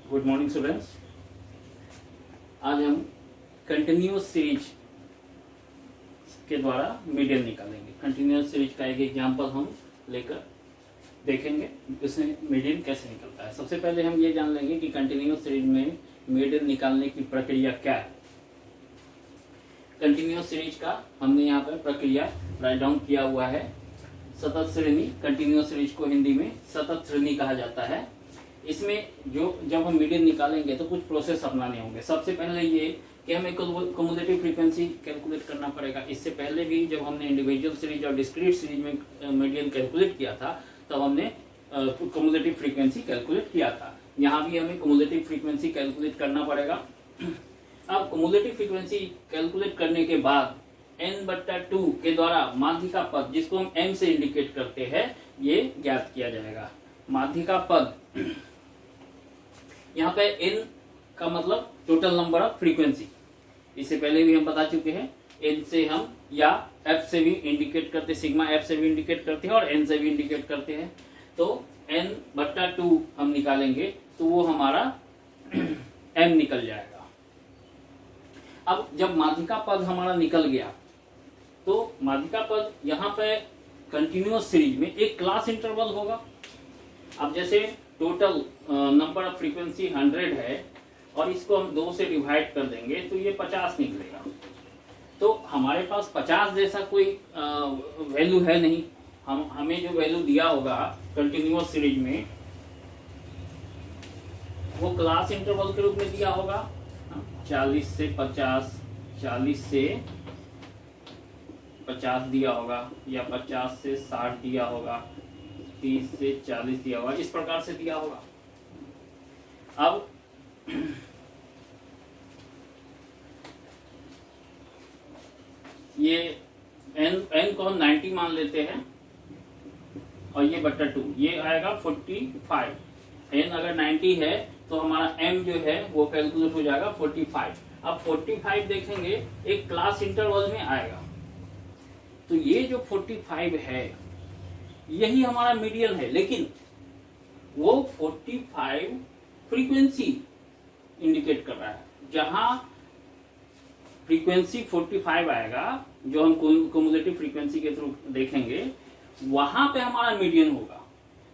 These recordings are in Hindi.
Good morning students. आज हम कंटिन्यूअस सीरीज के द्वारा मीडियन निकालेंगे। कंटिन्यूअस सीरीज का एक एग्जांपल हम लेकर देखेंगे इसमें मीडियन कैसे निकलता है। सबसे पहले हम ये जान लेंगे कि कंटिन्यूअस सीरीज में मीडियन निकालने की प्रक्रिया क्या है। कंटिन्यूअस सीरीज का हमने यहाँ पर प्रक्रिया राइट डाउन किया हुआ है। सतत श्रेणी, कंटिन्यूअस सीरीज को हिंदी में सतत श्रेणी कहा जाता है। इसमें जब हम मीडियन निकालेंगे तो कुछ प्रोसेस अपनाने होंगे। सबसे पहले ये कि हमें क्युमुलेटिव फ्रीक्वेंसी कैलकुलेट करना पड़ेगा। इससे पहले भी जब हमने इंडिविजुअल सीरीज और डिस्क्रीट सीरीज में मीडियन कैलकुलेट किया था तब हमने क्युमुलेटिव फ्रीक्वेंसी कैलकुलेट किया था। यहाँ भी हमें क्युमुलेटिव फ्रीक्वेंसी कैलकुलेट करना पड़ेगा। अब क्युमुलेटिव फ्रीक्वेंसी कैलकुलेट करने के बाद n/2 के द्वारा माध्यिका पद, जिसको हम m से इंडिकेट करते हैं, ये ज्ञात किया जाएगा। माध्यिका पद, यहाँ पे n का मतलब टोटल नंबर ऑफ फ्रीक्वेंसी, इससे पहले भी हम बता चुके हैं। n से हम या f से भी इंडिकेट करते, सिग्मा f से भी इंडिकेट करते हैं और n से भी इंडिकेट करते हैं। तो n/2 हम निकालेंगे तो वो हमारा m निकल जाएगा। अब जब माध्यिका पद हमारा निकल गया तो माध्यिका पद यहाँ पे कंटिन्यूअस सीरीज में एक क्लास इंटरवल होगा। अब जैसे टोटल नंबर ऑफ फ्रीक्वेंसी 100 है और इसको हम 2 से डिवाइड कर देंगे तो ये 50 निकलेगा। तो हमारे पास 50 जैसा कोई वैल्यू है नहीं। हमें जो वैल्यू दिया होगा कंटिन्यूअस सीरीज में वो क्लास इंटरवल के रूप में दिया होगा। 40 से 50, 40 से 50 दिया होगा या 50 से 60 दिया होगा, 30 से 40 दिया होगा, इस प्रकार से दिया होगा। अब ये n को हम 90 मान लेते हैं और ये बटा 2, ये आएगा 45। n अगर 90 है तो हमारा m जो है वो कैलकुलेट हो जाएगा 45। अब 45 देखेंगे एक क्लास इंटरवल में आएगा, तो ये जो 45 है यही हमारा मीडियन है। लेकिन वो 45 फ्रीक्वेंसी इंडिकेट कर रहा है। जहां फ्रीक्वेंसी 45 आएगा, जो हम क्युमुलेटिव फ्रीक्वेंसी के थ्रू देखेंगे, वहां पे हमारा मीडियन होगा।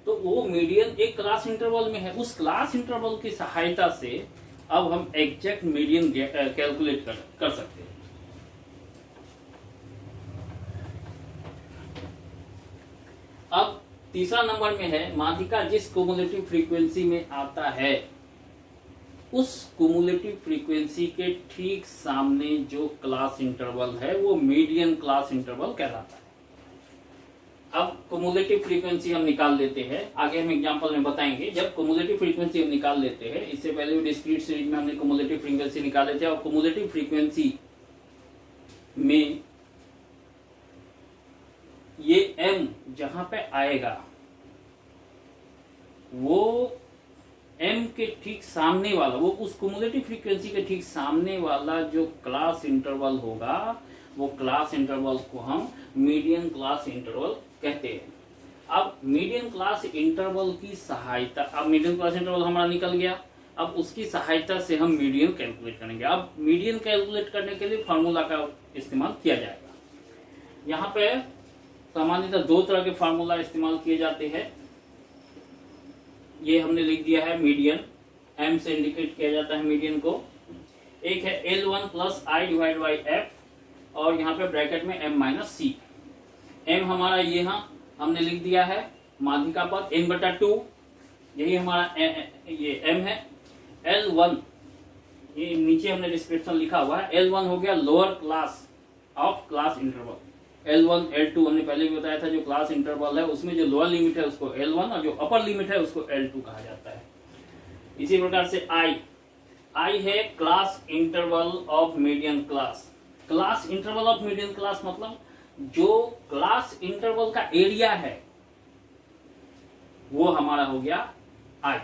तो वो मीडियन एक क्लास इंटरवल में है। उस क्लास इंटरवल की सहायता से अब हम एग्जैक्ट मीडियन कैलकुलेट कर सकते हैं। अब तीसरा नंबर में है माध्यिका जिस क्युमुलेटिव फ्रीक्वेंसी में आता है उस क्युमुलेटिव फ्रीक्वेंसी के ठीक सामने जो क्लास इंटरवल है वो मीडियन क्लास इंटरवल कहलाता है। अब क्युमुलेटिव फ्रीक्वेंसी हम निकाल लेते हैं, आगे हम एग्जांपल में बताएंगे। जब क्युमुलेटिव फ्रीक्वेंसी हम निकाल लेते हैं, इससे पहले भी डिस्क्रीट सीरीज में हमने क्युमुलेटिव फ्रीक्वेंसी निकाले थे, और क्युमुलेटिव फ्रीक्वेंसी में ये m जहां पे आएगा वो m के ठीक सामने वाला, वो उस क्युमुलेटिव फ्रीक्वेंसी के ठीक सामने वाला जो क्लास इंटरवल होगा, वो क्लास इंटरवल को हम मीडियन क्लास इंटरवल कहते हैं। अब मीडियन क्लास इंटरवल की सहायता, अब मीडियन क्लास इंटरवल हमारा निकल गया, अब उसकी सहायता से हम मीडियन कैलकुलेट करेंगे। अब मीडियन कैलकुलेट करने के लिए फार्मूला का इस्तेमाल किया जाएगा। यहाँ पे सामान्यतः 2 तरह के फार्मूला इस्तेमाल किए जाते हैं। ये हमने लिख दिया है मीडियन, m से इंडिकेट किया जाता है मीडियन को। एक है L1 plus I divide by f और यहाँ पे ब्रैकेट में m माइनस c। m हमारा ये हमने लिख दिया है माध्यिका पद n/2, यही हमारा ये m है। L1 ये नीचे हमने डिस्क्रिप्शन लिखा हुआ है। L1 हो गया lower class of class interval. L1 L2 हमने पहले भी बताया था, जो क्लास इंटरवल है उसमें जो लोअर लिमिट है उसको L1 और जो अपर लिमिट है उसको L2 कहा जाता है। इसी प्रकार से I है class interval of median class. Class interval of median class मतलब जो क्लास इंटरवल का एरिया है वो हमारा हो गया I।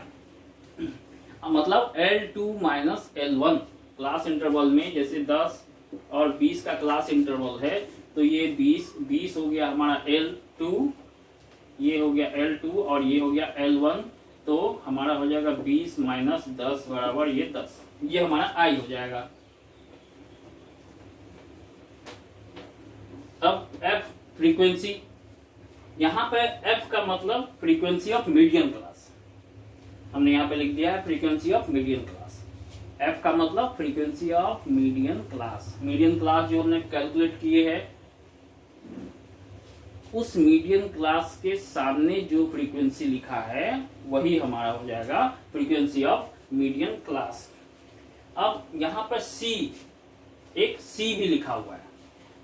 मतलब L2 minus L1 class interval में, जैसे 10 और 20 का क्लास इंटरवल है तो ये 20 हो गया हमारा L2, ये हो गया L2 और ये हो गया L1। तो हमारा हो जाएगा 20 माइनस 10 बराबर ये 10, ये हमारा आई हो जाएगा। अब एफ फ्रीक्वेंसी, यहां पे एफ का मतलब फ्रीक्वेंसी ऑफ मीडियन क्लास, हमने यहां पे लिख दिया है frequency of median class. F का मतलब frequency of median class. Median class जो हमने कैलकुलेट किए हैं, उस मीडियन क्लास के सामने जो फ्रीक्वेंसी लिखा है वही हमारा हो जाएगा फ्रीक्वेंसी ऑफ मीडियन क्लास। अब यहां पर सी, एक सी भी लिखा हुआ है।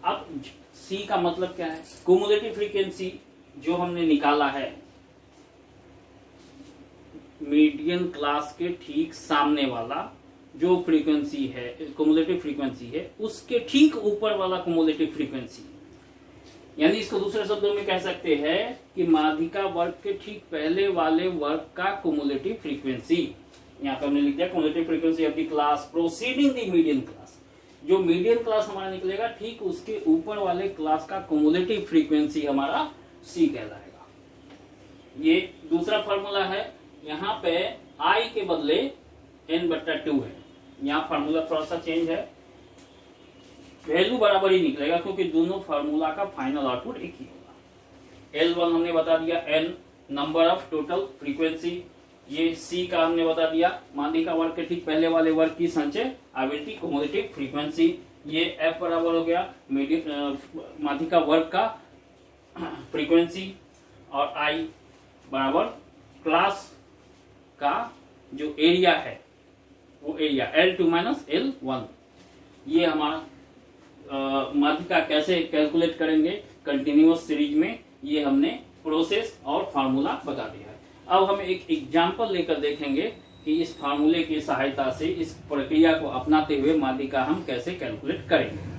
अब सी का मतलब क्या है? क्युमुलेटिव फ्रीक्वेंसी जो हमने निकाला है मीडियन क्लास के ठीक सामने वाला जो फ्रीक्वेंसी है, क्युमुलेटिव फ्रीक्वेंसी है, उसके ठीक ऊपर वाला क्युमुलेटिव फ्रीक्वेंसी, यानी इसको दूसरे शब्दों में कह सकते हैं कि माध्यिका वर्ग के ठीक पहले वाले वर्ग का क्युमुलेटिव फ्रीक्वेंसी। यहाँ पर हमने लिख दिया cumulative frequency of the class proceeding the median class. जो मीडियन क्लास हमारा निकलेगा ठीक उसके ऊपर वाले क्लास का क्युमुलेटिव फ्रीक्वेंसी हमारा सी कहलाएगा। ये दूसरा फॉर्मूला है। यहाँ पे आई के बदले n/2 है, यहाँ फॉर्मूला थोड़ा सा चेंज है, वैल्यू बराबर ही निकलेगा क्योंकि दोनों फार्मूला का फाइनल आउटपुट एक ही होगा। L1 हमने बता दिया n number of total frequency, ये C का हमने बता दिया माध्यिका वर्ग के ठीक पहले वाले वर्ग की संचय आवृत्ति क्युमुलेटिव फ्रीक्वेंसी, ये F बराबर हो गया माध्यिका वर्ग का फ्रीक्वेंसी, और I बराबर क्लास का जो एरिया है वो एरिया L2 माइनस L1। ये हमारा माध्यिका कैसे कैलकुलेट करेंगे कंटिन्यूअस सीरीज में, ये हमने प्रोसेस और फार्मूला बता दिया है। अब हम एक एग्जांपल लेकर देखेंगे कि इस फार्मूले की सहायता से इस प्रक्रिया को अपनाते हुए माध्यिका हम कैसे कैलकुलेट करेंगे।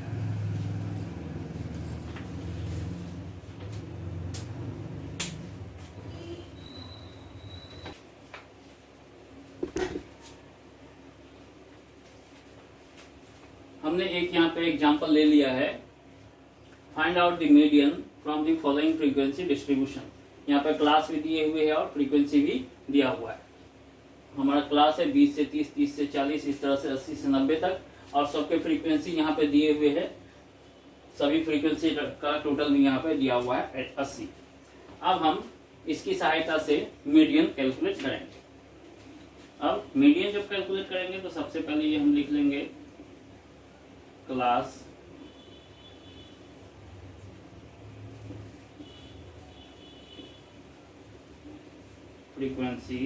हमने एक यहाँ पे एग्जांपल ले लिया है, find out the median from the following frequency distribution. यहाँ पे क्लास भी दिए हुए है और फ्रीक्वेंसी भी दिया हुआ है। हमारा क्लास है 20 से 30, 30 से 40, इस तरह से 80 से 90 तक, और सबके फ्रीक्वेंसी यहाँ पे दिए हुए है, सभी फ्रीक्वेंसी का टोटल यहाँ पे दिया हुआ है 80। अब हम इसकी सहायता से मीडियन कैलकुलेट करेंगे। अब मीडियन जब कैलकुलेट करेंगे तो सबसे पहले ये हम लिख लेंगे क्लास फ्रीक्वेंसी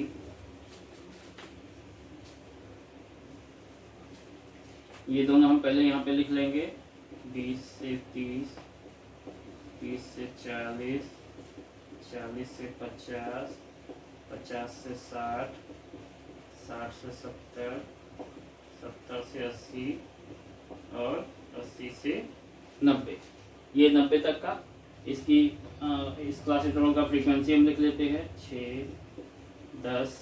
ये दोनों हम पहले यहाँ पे लिख लेंगे 20 से 30, 30 से 40, 40 से 50, 50 से 60, 60 से 70, 70 से 80 और 80 से 90, ये 90 तक का इसकी इस क्लास इंटरवल का फ्रीक्वेंसी हम लिख लेते हैं 6, 10,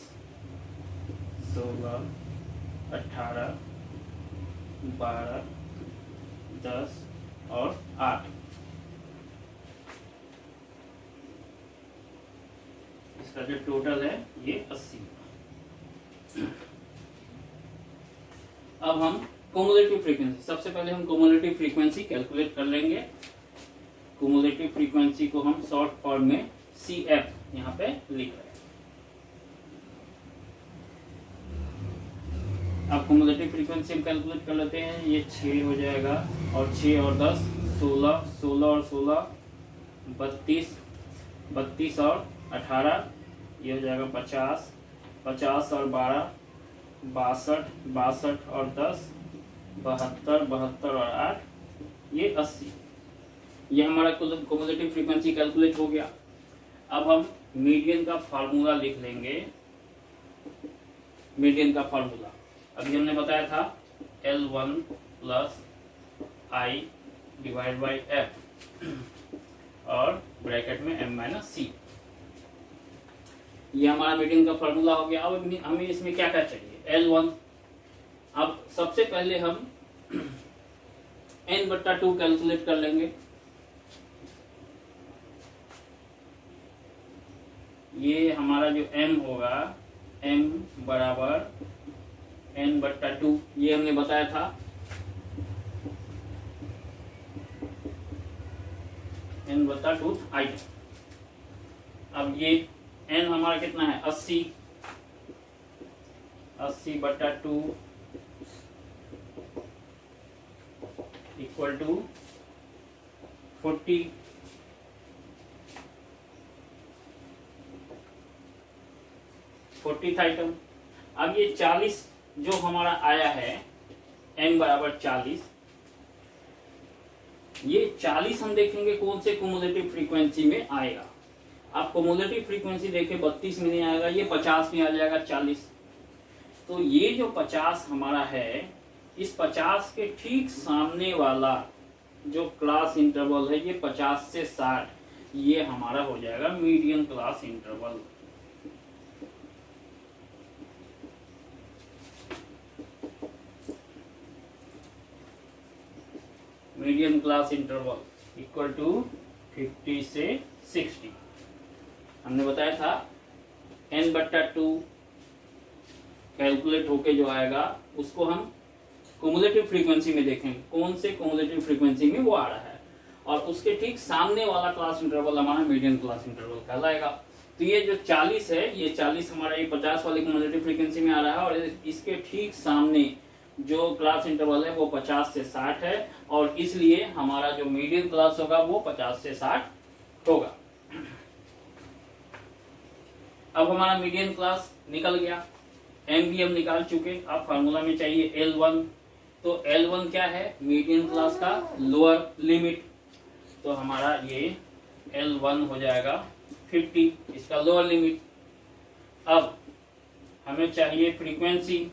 16, 18, 12, 10 और 8। इसका जो टोटल है ये 80। अब हम क्युमुलेटिव फ्रीक्वेंसी, सबसे पहले हम क्युमुलेटिव फ्रीक्वेंसी कैलकुलेट कर लेंगे। क्युमुलेटिव फ्रीक्वेंसी को हम शॉर्ट फॉर्म में CF यहाँ पे लिख रहे हैं। अब क्युमुलेटिव फ्रीक्वेंसी हम कैलकुलेट कर लेते हैं। ये 6 हो जाएगा और 6 और 10 16, 16 और 16 32, 32 और 18 ये हो जाएगा 50, 50 और 12 62, 62 और 10 72, 72 और 8 ये 80। ये हमारा क्युमुलेटिव फ्रीक्वेंसी कैलकुलेट हो गया। अब हम मीडियन का फार्मूला लिख लेंगे। मीडियन का फार्मूला अभी हमने बताया था L1 plus I divide by F और ब्रैकेट में M माइनस C। ये हमारा मीडियन का फार्मूला हो गया। अब हमें इसमें क्या क्या चाहिए? L1। अब सबसे पहले हम n/2 कैलकुलेट कर लेंगे। ये हमारा जो m होगा m बराबर n/2, ये हमने बताया था। n/2 item. अब ये n हमारा कितना है 80, 80/2 इक्वल टू 40। 40th item. अब ये 40 जो हमारा आया है n बराबर 40, ये 40 हम देखेंगे कौन से क्युमुलेटिव फ्रीक्वेंसी में आएगा। आप क्युमुलेटिव फ्रीक्वेंसी देखें 32 में नहीं आएगा, ये 50 में आ जाएगा 40। तो ये जो 50 हमारा है, इस 50 के ठीक सामने वाला जो क्लास इंटरवल है ये 50 से 60, ये हमारा हो जाएगा median class interval. Median class interval equal to 50 से 60। हमने बताया था n/2 कैलकुलेट होके जो आएगा उसको हम क्युमुलेटिव फ्रीक्वेंसी में देखेंगे, कौन से क्युमुलेटिव फ्रीक्वेंसी में वो आ रहा है, और उसके ठीक सामने वाला क्लास इंटरवल हमारा मीडियन क्लास इंटरवल कहलाएगा। तो ये जो 40 है, ये 40 हमारा ये 50 वाली क्युमुलेटिव फ्रीक्वेंसी में आ रहा है, और इसके ठीक सामने जो क्लास इंटरवल है वो 50 से 60 है, और इसलिए हमारा जो मीडियन क्लास होगा वो 50 से 60 होगा। अब हमारा मीडियन क्लास निकल गया, m भी हम निकाल चुके। अब फार्मूला में चाहिए L1, तो L1 क्या है, मीडियन क्लास का लोअर लिमिट, तो हमारा ये L1 हो जाएगा 50, इसका लोअर लिमिट। अब हमें चाहिए फ्रीक्वेंसी,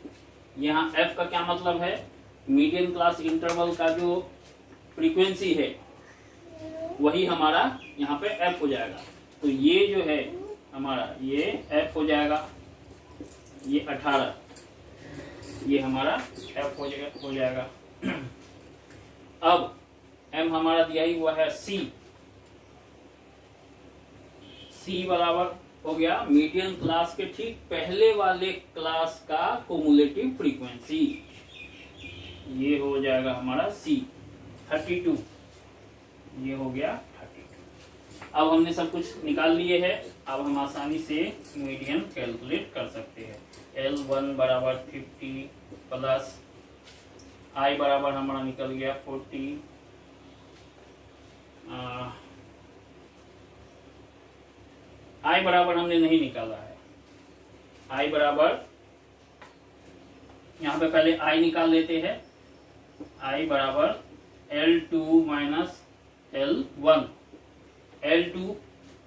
यहाँ f का क्या मतलब है, मीडियन क्लास इंटरवल का जो फ्रीक्वेंसी है वही हमारा यहाँ पे f हो जाएगा। तो ये जो है हमारा ये f हो जाएगा, ये 18, ये हमारा f हो जाएगा। अब m हमारा दिया ही हुआ है c बराबर हो गया मीडियन क्लास के ठीक पहले वाले क्लास का क्युमुलेटिव फ्रीक्वेंसी, ये हो जाएगा हमारा c 32, ये हो गया 32। अब हमने सब कुछ निकाल लिए है, अब हम आसानी से मीडियन कैलकुलेट कर सकते हैं। L1 बराबर 50 प्लस I बराबर हमारा निकल गया 40, I बराबर हमने नहीं निकाला है। I बराबर यहाँ पे पहले I निकाल लेते हैं। I बराबर L2 minus L1, L2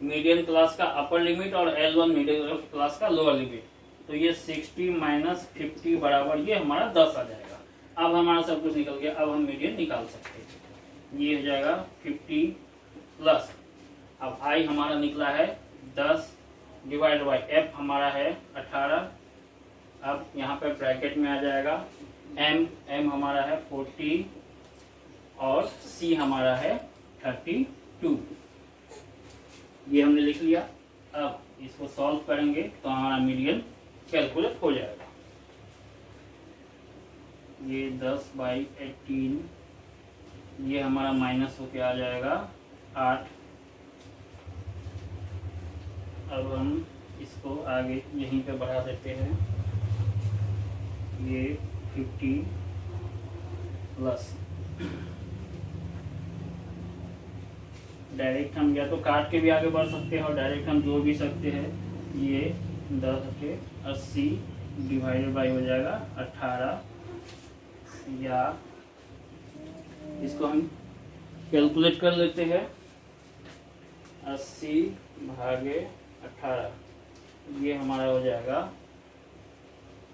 median class का अपर लिमिट और L1 मीडियन क्लास का लोअर लिमिट, तो ये 60 माइनस 50 बराबर ये हमारा 10 आ जाएगा। अब हमारा सब कुछ निकल गया, अब हम मीडियन निकाल सकते हैं। ये हो जाएगा 50 प्लस, अब I हमारा निकला है 10 डिवाइड बाई f हमारा है 18। अब यहाँ पे ब्रैकेट में आ जाएगा m हमारा है 40 और c हमारा है 32, ये हमने लिख लिया। अब इसको सॉल्व करेंगे तो हमारा मीडियन कैलकुलेट हो जाएगा। ये 10/18, ये हमारा माइनस होके आ जाएगा 8। अब हम इसको आगे यहीं पे बढ़ा देते हैं, ये 50 प्लस, डायरेक्ट हम या तो काट के भी आगे बढ़ सकते हैं और डायरेक्ट हम जोड़ भी सकते हैं। ये 10 के 80 डिवाइडेड बाई हो जाएगा 18, या इसको हम कैलकुलेट कर लेते हैं 80 भागे 18, ये हमारा हो जाएगा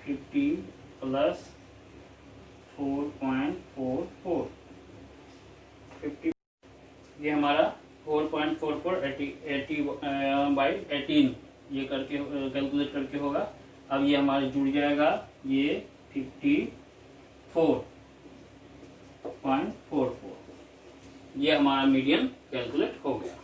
50 प्लस 4.44, 50, ये हमारा 4.44 80/18 ये करके कैलकुलेट करके होगा। अब ये हमारे जुड़ जाएगा, ये 54.44, ये हमारा मीडियन कैलकुलेट हो गया।